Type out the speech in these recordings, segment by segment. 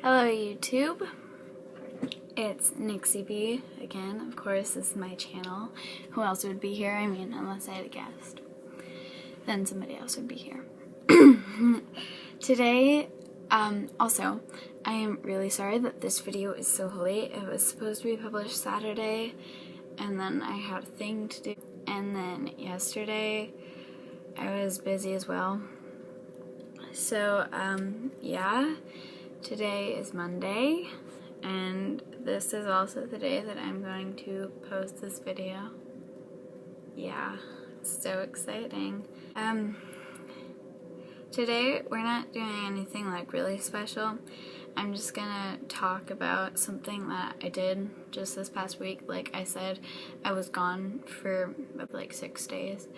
Hello YouTube, it's Nixie B again. Of course, this is my channel. Who else would be here? I mean, unless I had a guest, then somebody else would be here. Today, also, I am really sorry that this video is so late. It was supposed to be published Saturday, and then I had a thing to do, and then yesterday I was busy as well. So, yeah. Today is Monday, and this is also the day that I'm going to post this video. Yeah, it's so exciting. Today we're not doing anything like really special. I'm just gonna talk about something that I did just this past week. Like I said, I was gone for like 6 days.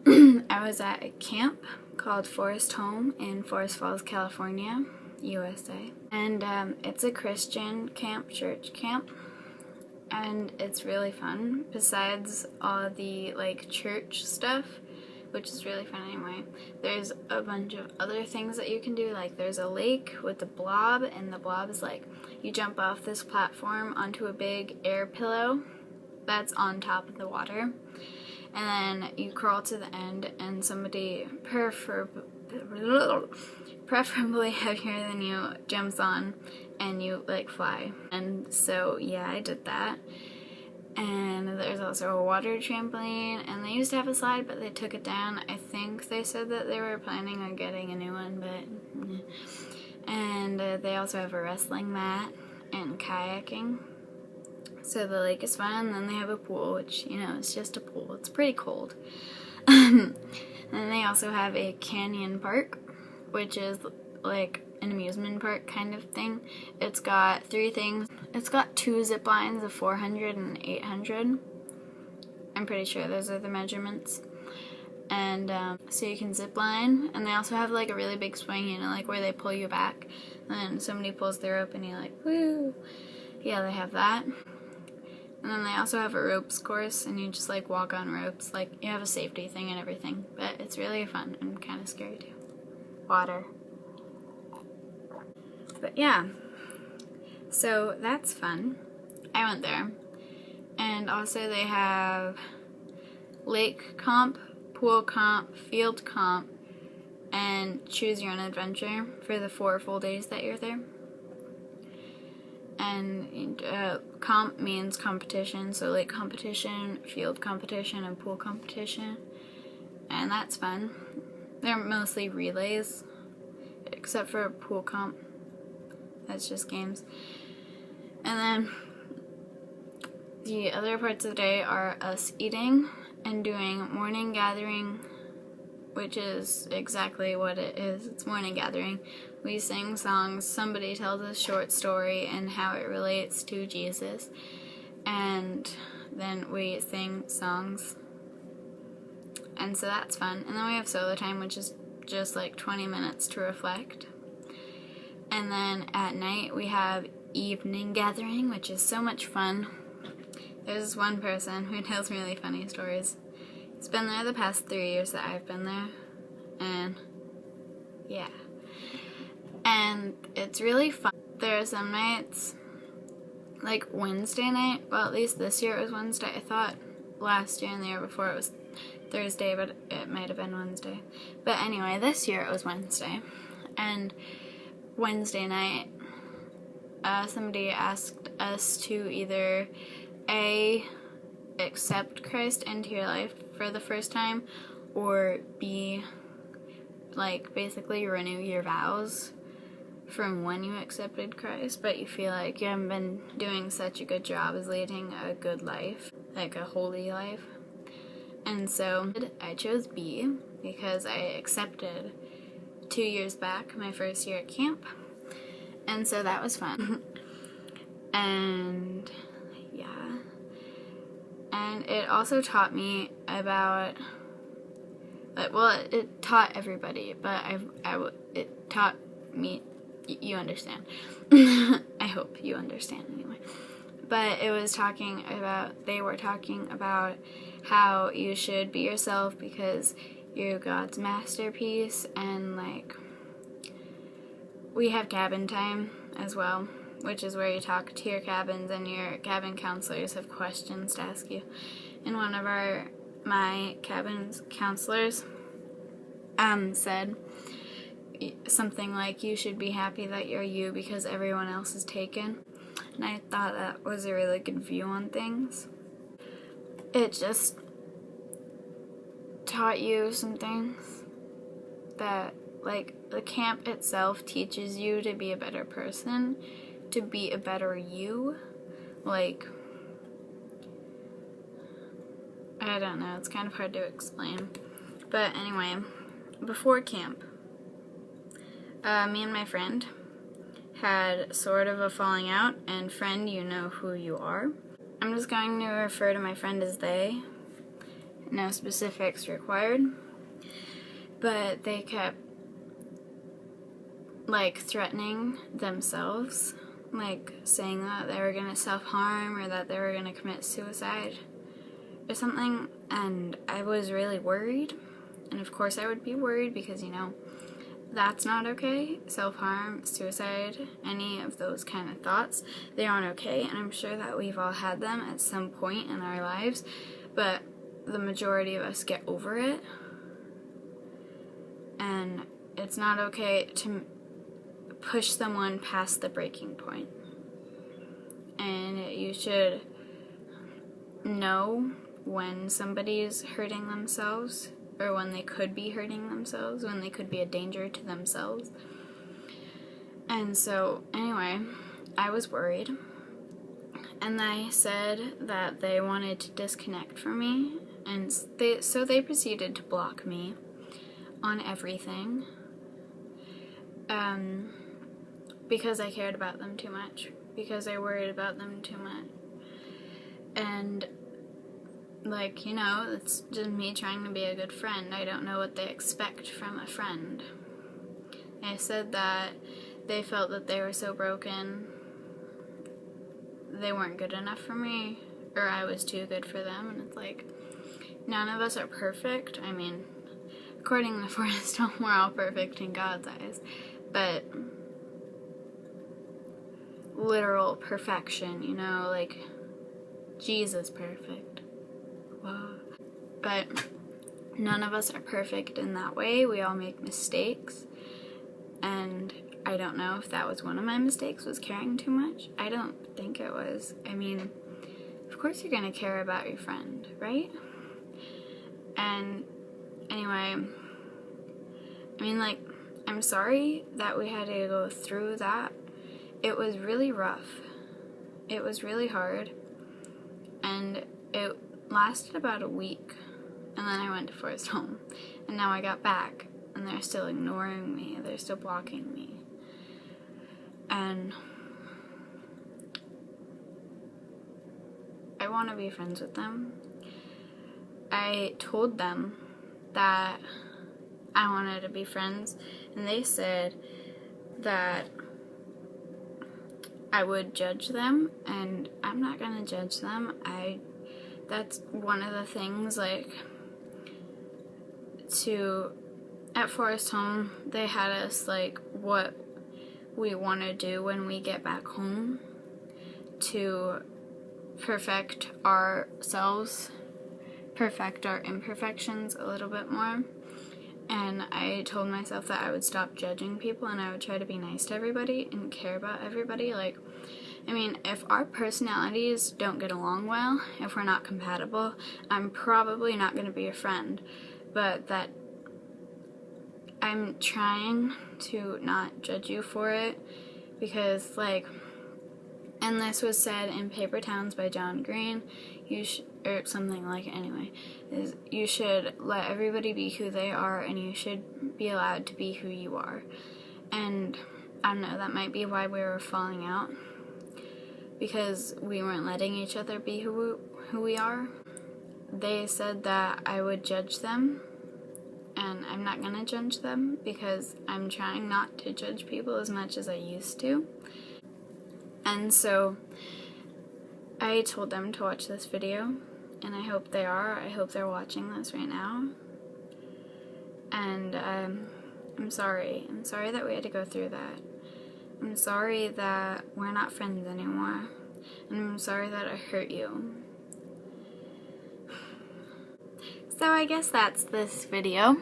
I was at a camp called Forest Home in Forest Falls, California, USA, and it's a Christian camp, church camp, and it's really fun. Besides all the like church stuff, which is really fun anyway, there's a bunch of other things that you can do. Like there's a lake with the blob, and the blob is like you jump off this platform onto a big air pillow that's on top of the water, and then you crawl to the end, and somebody preferably heavier than you jumps on, and you like fly. And so yeah, I did that. And there's also a water trampoline, and they used to have a slide, but they took it down. I think they said that they were planning on getting a new one, but and they also have a wrestling mat and kayaking. So the lake is fun. And then they have a pool, which, you know, it's just a pool. It's pretty cold. And then they also have a canyon park, which is like an amusement park kind of thing. It's got 3 things. It's got 2 zip lines of 400 and 800. I'm pretty sure those are the measurements. And so you can zip line, and they also have like a really big swing, you know, like where they pull you back, and then somebody pulls the rope and you're like, woo. Yeah, they have that. And then they also have a ropes course, and you just like walk on ropes. Like you have a safety thing and everything, but it's really fun and kind of scary too. Water. But yeah, so that's fun. I went there. And also they have lake comp, pool comp, field comp, and choose your own adventure for the 4 full days that you're there. And comp means competition, so lake competition, field competition, and pool competition. And that's fun. They're mostly relays, except for pool comp. That's just games. And then the other parts of the day are us eating and doing morning gathering, which is exactly what it is. It's morning gathering. We sing songs, somebody tells a short story and how it relates to Jesus, and then we sing songs. And so that's fun. And then we have solo time, which is just like 20 minutes to reflect. And then at night we have evening gathering, which is so much fun. There's this one person who tells really funny stories. He's been there the past 3 years that I've been there, and yeah. And it's really fun. There are some nights, like Wednesday night, well at least this year it was Wednesday. I thought last year and the year before it was Thursday, but it might have been Wednesday. But anyway, this year it was Wednesday. And Wednesday night, somebody asked us to either A, accept Christ into your life for the first time, or B, like basically renew your vows from when you accepted Christ, but you feel like you haven't been doing such a good job as leading a good life, like a holy life. And so I chose B because I accepted 2 years back, my first year at camp, and so that was fun. And yeah, and it also taught me about, well, it taught everybody, but it taught me, you understand. I hope you understand anyway. But it was talking about, they were talking about how you should be yourself because you're God's masterpiece, and like we have cabin time as well, which is where you talk to your cabins and your cabin counselors have questions to ask you. And one of my cabin counselors said something like, you should be happy that you're you because everyone else is taken. And I thought that was a really good view on things. It just taught you some things that, like, the camp itself teaches you to be a better person, to be a better you. Like, I don't know, it's kind of hard to explain. But anyway, before camp, me and my friend had sort of a falling out, and friend, you know who you are. I'm just going to refer to my friend as they. No specifics required. But they kept, like, threatening themselves, like saying that they were gonna self-harm or that they were gonna commit suicide or something, and I was really worried. And of course I would be worried because, you know, that's not okay. Self-harm, suicide, any of those kind of thoughts, they aren't okay, and I'm sure that we've all had them at some point in our lives, but the majority of us get over it. And it's not okay to push someone past the breaking point. And you should know when somebody's hurting themselves, or when they could be hurting themselves, when they could be a danger to themselves. And so, anyway, I was worried. And they said that they wanted to disconnect from me, and so they proceeded to block me on everything, because I cared about them too much, because I worried about them too much. And, like, you know, it's just me trying to be a good friend. I don't know what they expect from a friend. They said that they felt that they were so broken, they weren't good enough for me, or I was too good for them, and it's like, none of us are perfect. I mean, according to Forrest Home, we're all perfect in God's eyes, but literal perfection, you know, like Jesus perfect. Whoa. But none of us are perfect in that way. We all make mistakes, and I don't know if that was one of my mistakes, was caring too much. I don't think it was. I mean, of course you're gonna care about your friend, right? And anyway, I mean, like, I'm sorry that we had to go through that. It was really rough. It was really hard. And it lasted about a week. And then I went to Forest Home. And now I got back. And they're still ignoring me. They're still blocking me. And I want to be friends with them. I told them that I wanted to be friends, and they said that I would judge them, and I'm not gonna judge them. That's one of the things, like, at Forest Home, they had us, like, what we want to do when we get back home to perfect ourselves, perfect our imperfections a little bit more. And I told myself that I would stop judging people and I would try to be nice to everybody and care about everybody. Like, I mean, if our personalities don't get along well, if we're not compatible, I'm probably not going to be a friend. But that I'm trying to not judge you for it, because, like, and this was said in Paper Towns by John Green, or something like it anyway, is you should let everybody be who they are, and you should be allowed to be who you are. And I don't know, that might be why we were falling out, because we weren't letting each other be who we are. They said that I would judge them, and I'm not gonna judge them because I'm trying not to judge people as much as I used to. And so I told them to watch this video, and I hope they are. I hope they're watching this right now. And I'm sorry. I'm sorry that we had to go through that. I'm sorry that we're not friends anymore. And I'm sorry that I hurt you. So I guess that's this video.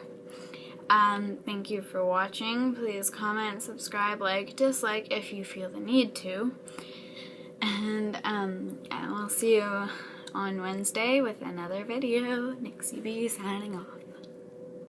Thank you for watching. Please comment, subscribe, like, dislike if you feel the need to. And I will see you on Wednesday with another video. Nixie B signing off.